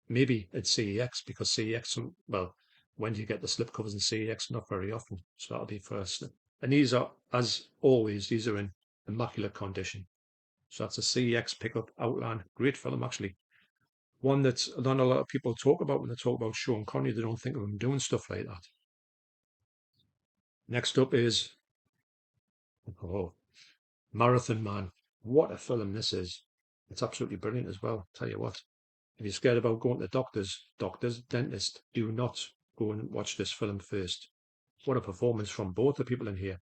Maybe it's CEX because CEX, well, when do you get the slipcovers in CEX? Not very often. So that'll be first. And these are, as always, these are in immaculate condition. So that's a CEX pickup Outland. Great film, actually. One that not a lot of people talk about when they talk about Sean Connery. They don't think of him doing stuff like that. Next up is Marathon Man. What a film this is. It's absolutely brilliant as well. Tell you what, if you're scared about going to dentist, do not go and watch this film first. What a performance from both the people in here.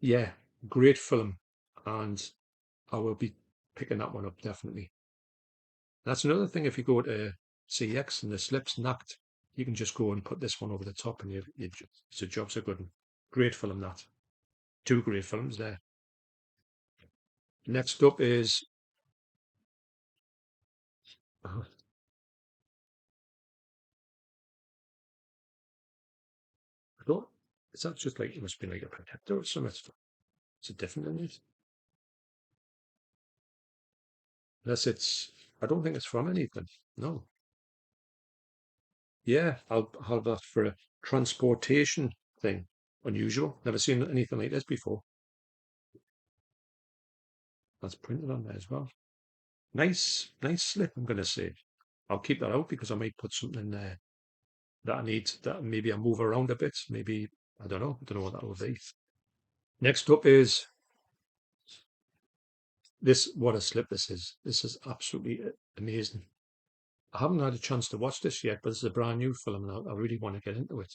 Yeah, great film. And I will be picking that one up definitely. That's another thing. If you go to CX and the slip's knocked, you can just go and put this one over the top, and it's a job's a good one. Great film, that. Two great films there. Next up is I don't. Is that just like it must be like a protector or something? Is it different than it? Unless it's. I don't think it's from anything. No. Yeah, I'll have that for a transportation thing. Unusual. Never seen anything like this before. That's printed on there as well. Nice, nice slip, I'm going to say. I'll keep that out because I might put something in there that I need, that maybe I move around a bit. Maybe, I don't know. I don't know what that will be. Next up is this. What a slip this is. This is absolutely amazing. I haven't had a chance to watch this yet, but this is a brand new film and I really want to get into it.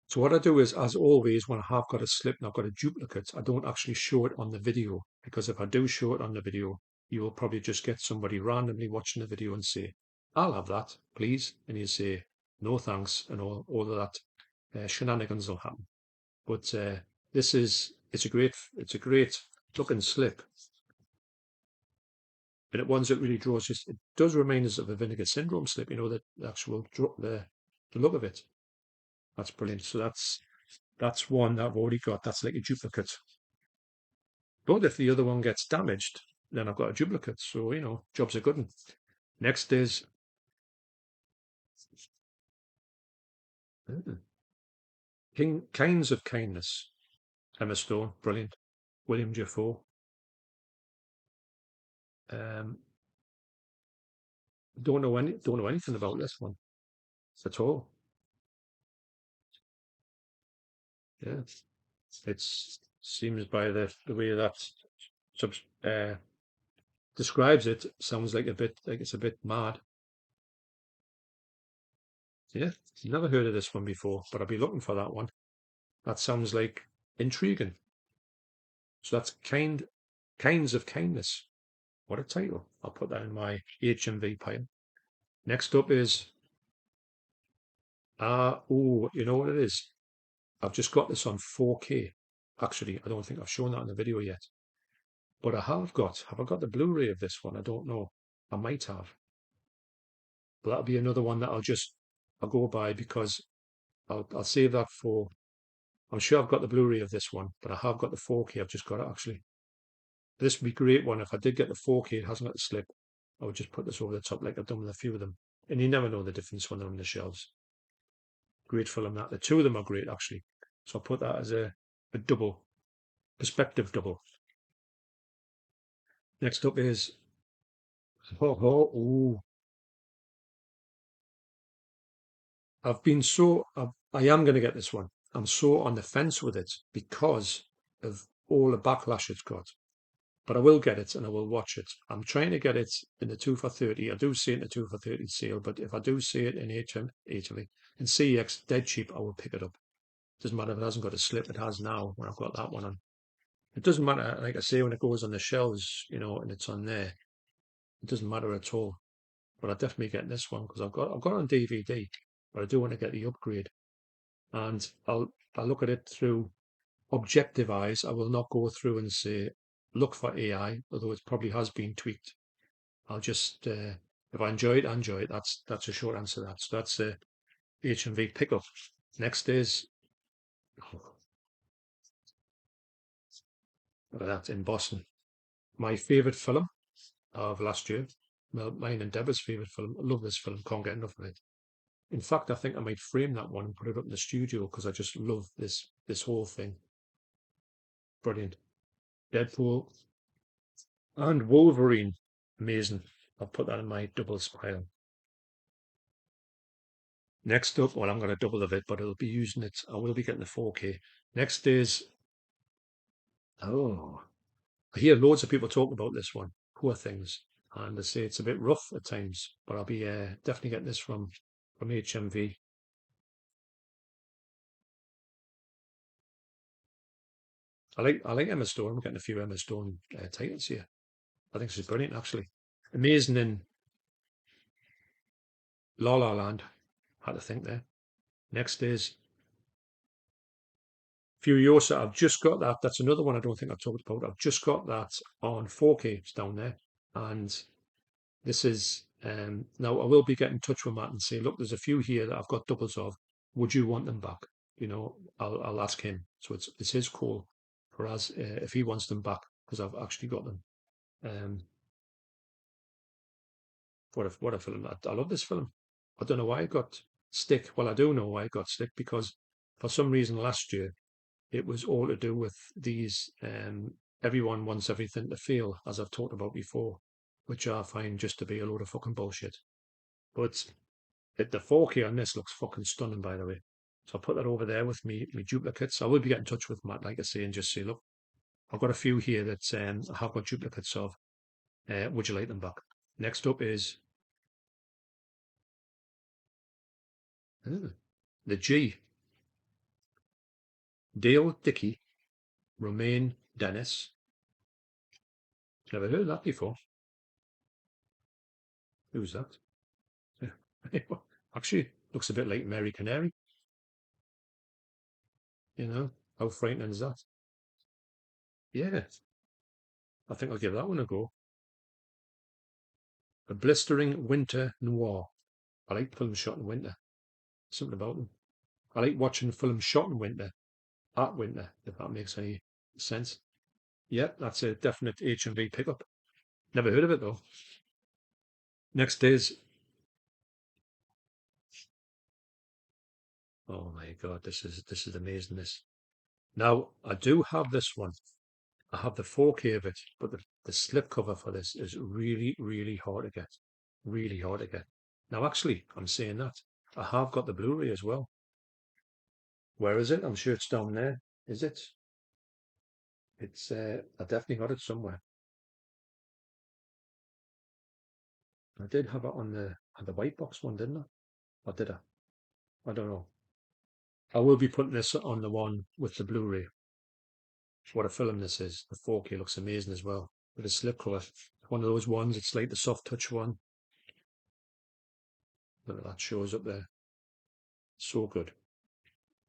So what I do is, as always, when I have got a slip and I've got a duplicate, I don't actually show it on the video, because if I do show it on the video, you will probably just get somebody randomly watching the video and say, I'll have that, please. And you say, no thanks, and all of that shenanigans will happen. But it's a great looking slip. And it ones that really draws, just, it does remind us of a Vinegar Syndrome slip, the actual, the look of it. That's brilliant. So that's one that I've already got. That's like a duplicate. But if the other one gets damaged, then I've got a duplicate. So, job's a good one. Next is Kinds of Kindness. Emma Stone, brilliant. William Dafoe. Don't know anything about this one at all. Yeah, it seems by the way that describes it, sounds like it's a bit mad. Yeah, never heard of this one before, but I'll be looking for that one. That sounds like intriguing. So that's Kinds of Kindness. What a title. I'll put that in my HMV pile. Next up is you know what it is? I've just got this on 4K. Actually, I don't think I've shown that in the video yet. But have I got the Blu-ray of this one? I don't know. I might have. But that'll be another one that I'll go by, because I'll save that for. I'm sure I've got the Blu-ray of this one, but I have got the 4K. I've just got it actually. This would be a great one. If I did get the 4K, it hasn't got the slip, I would just put this over the top like I've done with a few of them. And you never know the difference when they're on the shelves. Great film that. The two of them are great actually. So I'll put that as a double, perspective double. Next up is I am going to get this one. I'm so on the fence with it because of all the backlash it's got. but I will get it and I will watch it. I'm trying to get it in the 2 for 30. I do see it in the 2 for 30 sale, but if I do see it in in CEX dead cheap, I will pick it up. Doesn't matter if it hasn't got a slip, it has now when I've got that one on. It doesn't matter, like I say, when it goes on the shelves, and it's on there, it doesn't matter at all. But I definitely get this one because I've got it on DVD, but I do want to get the upgrade. And I'll look at it through objective eyes. I will not go through and say look for AI, although it probably has been tweaked. I'll just if I enjoy it, I enjoy it. That's a short answer to that. So that's a HMV pickup. Next is look at that in Boston. My favourite film of last year. Well, mine and Deborah's favourite film. I love this film. Can't get enough of it. In fact, I think I might frame that one and put it up in the studio because I just love this whole thing. Brilliant. Deadpool and Wolverine. Amazing. I'll put that in my double smile. Next up, well, I'm going to double of it, but I'll be using it. I will be getting the 4K. Next is, I hear loads of people talk about this one, Poor Things. And they say it's a bit rough at times, but I'll be definitely getting this from HMV. I like Emma Stone. I'm getting a few Emma Stone titles here. I think she's brilliant, actually. Amazing in La La Land. Had to think there. Next is Furiosa. I've just got that. That's another one I don't think I've talked about. I've just got that on 4K. It's down there. And this is, now I will be getting in touch with Matt and say, look, there's a few here that I've got doubles of. Would you want them back? I'll ask him. So it's his call for us if he wants them back because I've actually got them. What a film! I love this film. I don't know why it got stick. Well, I do know why it got stick because for some reason last year it was all to do with these. Everyone wants everything to fail, as I've talked about before, which I find just to be a load of fucking bullshit. But the 4K on this looks fucking stunning, by the way. So I'll put that over there with me duplicates. I will be getting in touch with Matt, like I say, and just say, look, I've got a few here that I have got duplicates of. Would you like them back? Next up is the G. Dale Dickey, Romaine Dennis. Never heard of that before. Who's that? Actually, looks a bit like Mary Canary. How frightening is that? Yeah, I think I'll give that one a go. A blistering winter noir. I like films shot in winter. Something about them. I like watching films shot in winter, at winter, if that makes any sense. Yeah, that's a definite HMV pickup. Never heard of it though. Next is, oh my God, this is amazing. Now I do have this one. I have the 4K of it, but the slipcover for this is really, really hard to get. Really hard to get. Now, actually, I'm saying that. I have got the Blu-ray as well. Where is it? I'm sure it's down there. Is it? It's I definitely got it somewhere. I did have it on the white box one, didn't I? Or did I? I don't know. I will be putting this on the one with the Blu-ray. What a film this is. The 4K looks amazing as well. With a slipcover. One of those ones, it's like the soft touch one. Look at that, shows up there. So good.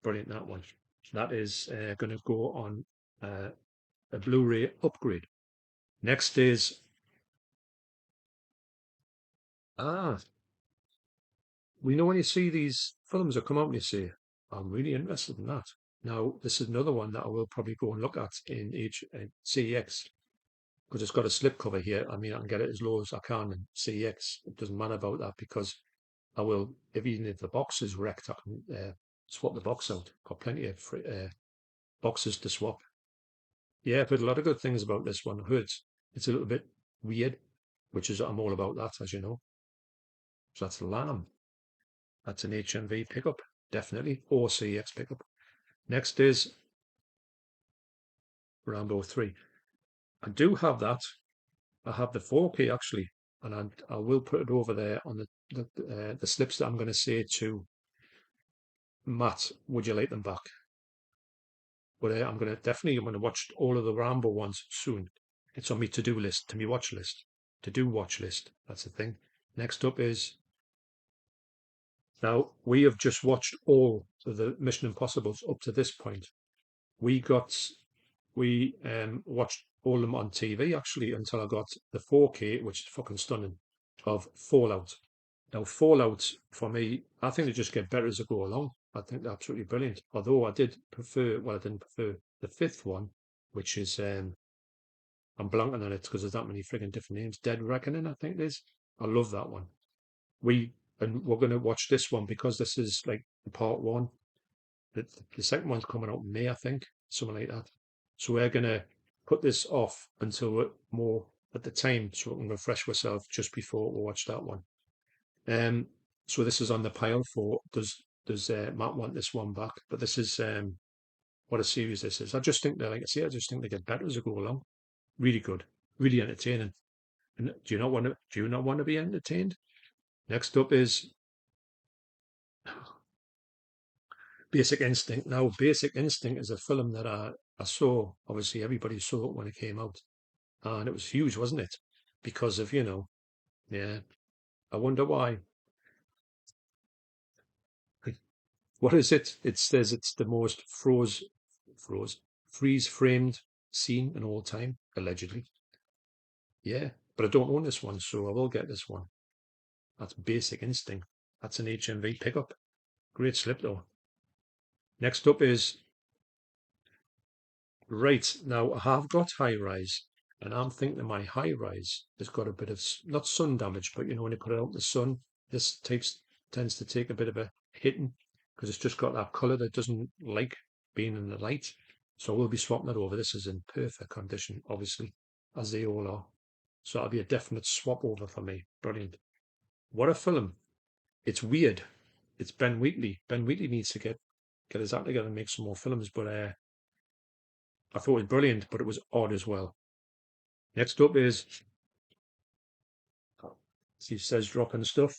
Brilliant, that one. That is going to go on a Blu-ray upgrade. Next is we know when you see these films that come out and you say, I'm really interested in that. Now, this is another one that I will probably go and look at in CEX because it's got a slipcover here. I mean, I can get it as low as I can in CEX. It doesn't matter about that because I will, even if the box is wrecked, I can swap the box out. Got plenty of boxes to swap. Yeah, I've heard a lot of good things about this one. I heard it's a little bit weird, which is I'm all about that, as you know. So that's Lamb. That's an HMV pickup, definitely, or CX pickup. Next is Rambo 3. I do have that. I have the 4K actually, and I will put it over there on the slips that I'm going to say to Matt. Would you like them back? But I'm going to watch all of the Rambo ones soon. It's on my to-do list, to my watch list, to-do watch list. That's the thing. Next up is, now we have just watched all of the Mission Impossibles up to this point. We watched all of them on TV actually until I got the 4K, which is fucking stunning, of Fallout. Now Fallout for me, I think they just get better as they go along. I think they're absolutely brilliant. Although I didn't prefer the fifth one, which is I'm blanking on it because there's that many frigging different names. Dead Reckoning, I think it is. I love that one. We're going to watch this one because this is like part one. The second one's coming out in May, I think, something like that. So we're going to put this off until we're more at the time so we can refresh ourselves just before we watch that one. So this is on the pile for does Matt want this one back? But this is what a series this is. I just think they, like I say, I just think they get better as they go along. Really good, really entertaining. And do you not want to be entertained? Next up is Basic Instinct. Now, Basic Instinct is a film that I saw. Obviously, everybody saw it when it came out, and it was huge, wasn't it? Because of yeah. I wonder why. What is it? It says it's the most freeze framed scene in all time, allegedly. Yeah, but I don't own this one, so I will get this one. That's Basic Instinct. That's an HMV pickup. Great slip though. Next up is, right, now I have got high rise, and I'm thinking my high rise has got a bit of, not sun damage, but when you put it out in the sun, this tends to take a bit of a hitting because it's just got that colour that doesn't like being in the light. So we'll be swapping it over. This is in perfect condition, obviously, as they all are. So that'll be a definite swap over for me. Brilliant. What a film. It's weird. It's Ben Wheatley. Ben Wheatley needs to get his act together and make some more films, but I thought it was brilliant, but it was odd as well. Next up is, he says dropping stuff.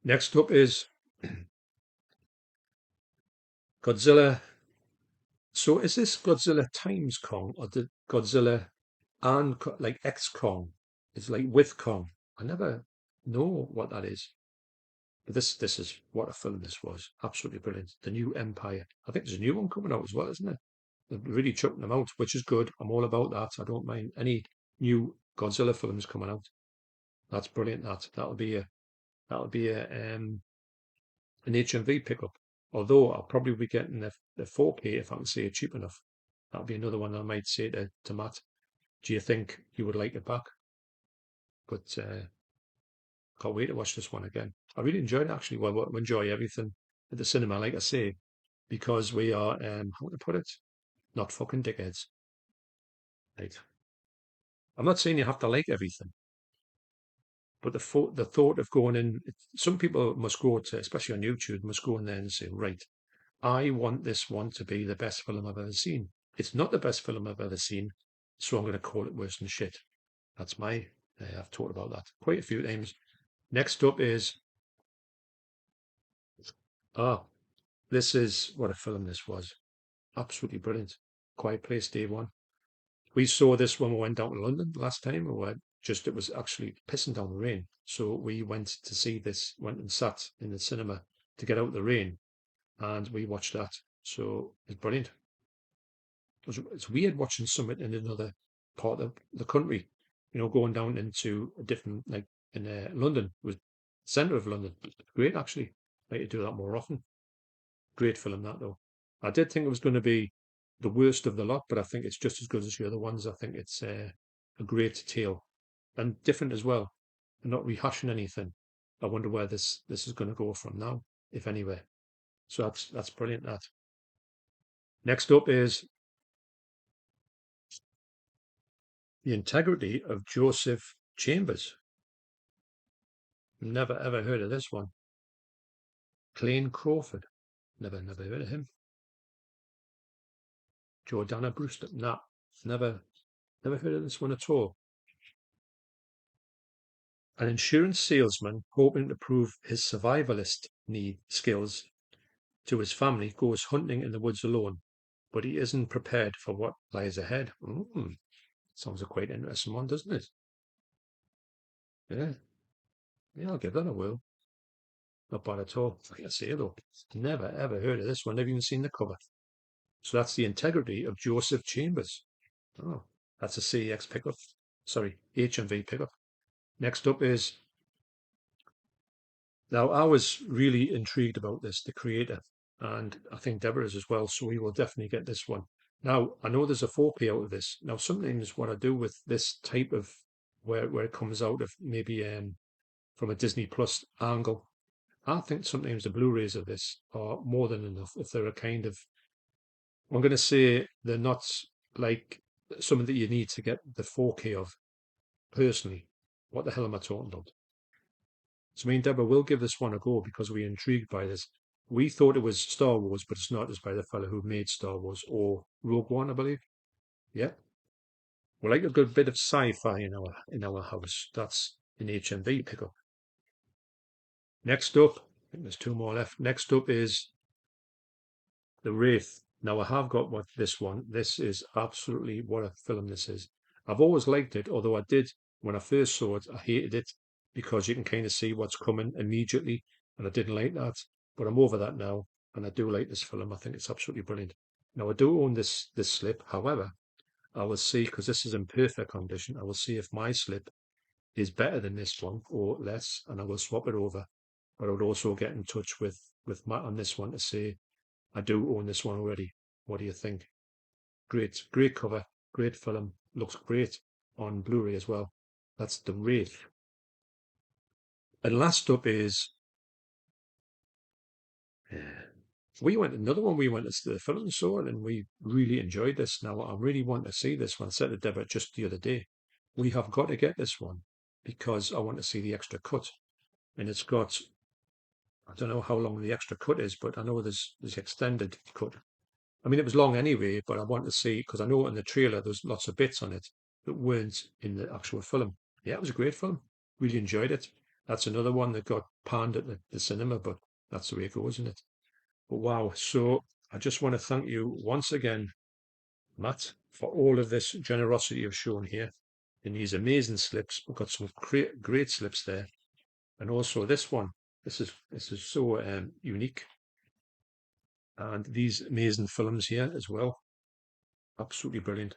Next up is Godzilla. So is this Godzilla times Kong or the Godzilla and like X Kong? It's like with Kong. I never know what that is. But this is what a film this was. Absolutely brilliant. The New Empire. I think there's a new one coming out as well, isn't it? They're really chucking them out, which is good. I'm all about that. I don't mind any new Godzilla films coming out. That's brilliant. That'll be an HMV pickup. Although I'll probably be getting the 4K if I can see it cheap enough. That'll be another one I might say to Matt. Do you think you would like it back? But can't wait to watch this one again. I really enjoyed it actually. Well, we enjoy everything at the cinema, like I say, because we are how to put it, not fucking dickheads. Right. I'm not saying you have to like everything, but the thought of going in, some people must go to, especially on YouTube, must go in there and say, right, I want this one to be the best film I've ever seen. It's not the best film I've ever seen, so I'm going to call it worse than shit. That's I've talked about that quite a few times. Next up is, this is what a film this was. Absolutely brilliant. Quiet Place Day One. We saw this when we went down to London last time. It was actually pissing down the rain. So we went to see this, went and sat in the cinema to get out the rain, and we watched that. So it's brilliant. It's weird watching something in another part of the country, going down into a different, like in London, was centre of London. Great, actually. I like to do that more often. Great film, that though. I did think it was going to be the worst of the lot, but I think it's just as good as the other ones. I think it's a great tale and different as well, and not rehashing anything. I wonder where this is going to go from now, if anywhere. So that's brilliant. That. Next up is The Integrity of Joseph Chambers. Never ever heard of this one. Clayne Crawford. Never heard of him. Jordana Brewster. Nah, never heard of this one at all. An insurance salesman hoping to prove his survivalist skills to his family goes hunting in the woods alone, but he isn't prepared for what lies ahead. Sounds a quite interesting one, doesn't it? Yeah, I'll give that a whirl. Not bad at all. Like I say though, never ever heard of this one. Never even seen the cover. So that's The Integrity of Joseph Chambers. Oh, that's a CEX pickup. Sorry, HMV pickup. Next up is, now I was really intrigued about this, the creator, and I think Deborah is as well, so we will definitely get this one. Now, I know there's a 4K out of this. Now, sometimes what I do with this type of, where it comes out of maybe from a Disney Plus angle, I think sometimes the Blu-rays of this are more than enough if they're a kind of, I'm going to say they're not like something that you need to get the 4K of. Personally, what the hell am I talking about? So me and Deborah will give this one a go because we're intrigued by this. We thought it was Star Wars, but it's not. It's by the fellow who made Star Wars, or Rogue One, I believe. Yeah, we like a good bit of sci-fi in our house. That's an HMV pickup. Next up, I think there's two more left. Next up is The Wraith. Now I have got this one. This is absolutely what a film this is. I've always liked it, although I did, when I first saw it, I hated it because you can kind of see what's coming immediately, and I didn't like that. But I'm over that now, and I do like this film. I think it's absolutely brilliant. Now I do own this slip. However, I will see, because this is in perfect condition, I will see if my slip is better than this one or less, and I will swap it over. But I would also get in touch with Matt on this one to say I do own this one already. What do you think? Great cover, great film, looks great on Blu-ray as well. That's The Wraith. And last up is, another one we went to the film and saw it, and we really enjoyed this. Now I really want to see this one. I said to Deborah just the other day, we have got to get this one because I want to see the extra cut. And it's got, I don't know how long the extra cut is, but I know there's extended cut. I mean, it was long anyway, but I want to see, because I know in the trailer there's lots of bits on it that weren't in the actual film. Yeah, it was a great film. Really enjoyed it. That's another one that got panned at the cinema, but that's the way it goes, isn't it? But wow. So I just want to thank you once again, Matt, for all of this generosity you've shown here in these amazing slips. We've got some great slips there. And also this one. This is so unique. And these amazing films here as well. Absolutely brilliant.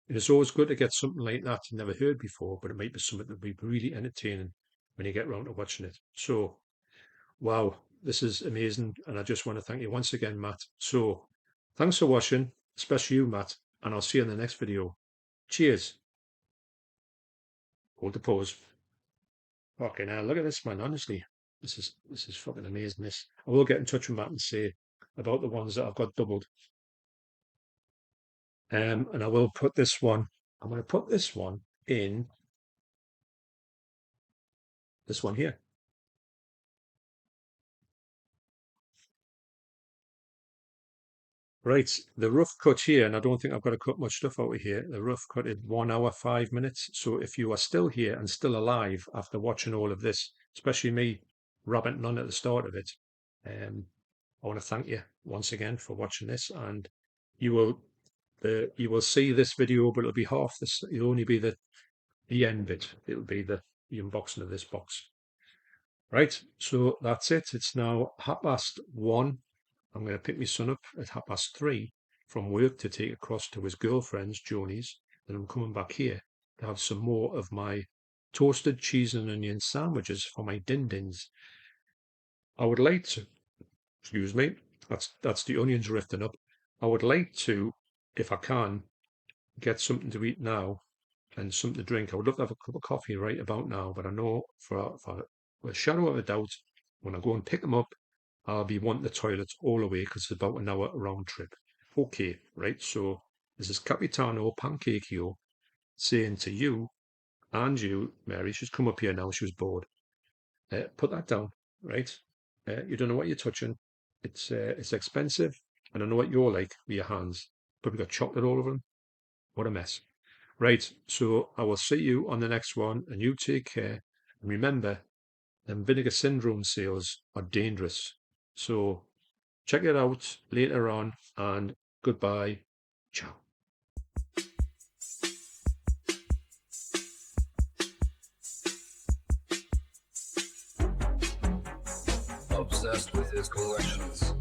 It is always good to get something like that you never heard before, but it might be something that will be really entertaining when you get around to watching it. So, wow, this is amazing. And I just want to thank you once again, Matt. So, thanks for watching, especially you, Matt. And I'll see you in the next video. Cheers. Hold the pause. Okay, now look at this, man. Honestly, this is fucking amazing. This, I will get in touch with Matt and say about the ones that I've got doubled. And I will put this one. I'm going to put this one in this one here. Right, the rough cut here, and I don't think I've got to cut much stuff out of here. The rough cut is 1 hour, 5 minutes. So if you are still here and still alive after watching all of this, especially me rabbiting on at the start of it, I want to thank you once again for watching this. And you will see this video, but it'll be half this. It'll only be the end bit. It'll be the unboxing of this box. Right, so that's it. It's now 1:30. I'm going to pick my son up at 3:30 from work to take across to his girlfriend's, Joni's. Then I'm coming back here to have some more of my toasted cheese and onion sandwiches for my din-dins. I would like to, excuse me, that's the onions rifting up. I would like to, if I can, get something to eat now and something to drink. I would love to have a cup of coffee right about now, but I know for a shadow of a doubt, when I go and pick them up, I'll be wanting the toilet all the way because it's about an hour round trip. Okay, right, so this is Capitano Pancakio saying to you and you, Mary, she's come up here now, she was bored. Put that down. right? You don't know what you're touching. It's expensive, and I know what you're like with your hands. Probably got chocolate all over them. What a mess. Right, so I will see you on the next one, and you take care. And remember, them Vinegar Syndrome sales are dangerous. So check it out later on, and goodbye. Ciao. Obsessed with his collections.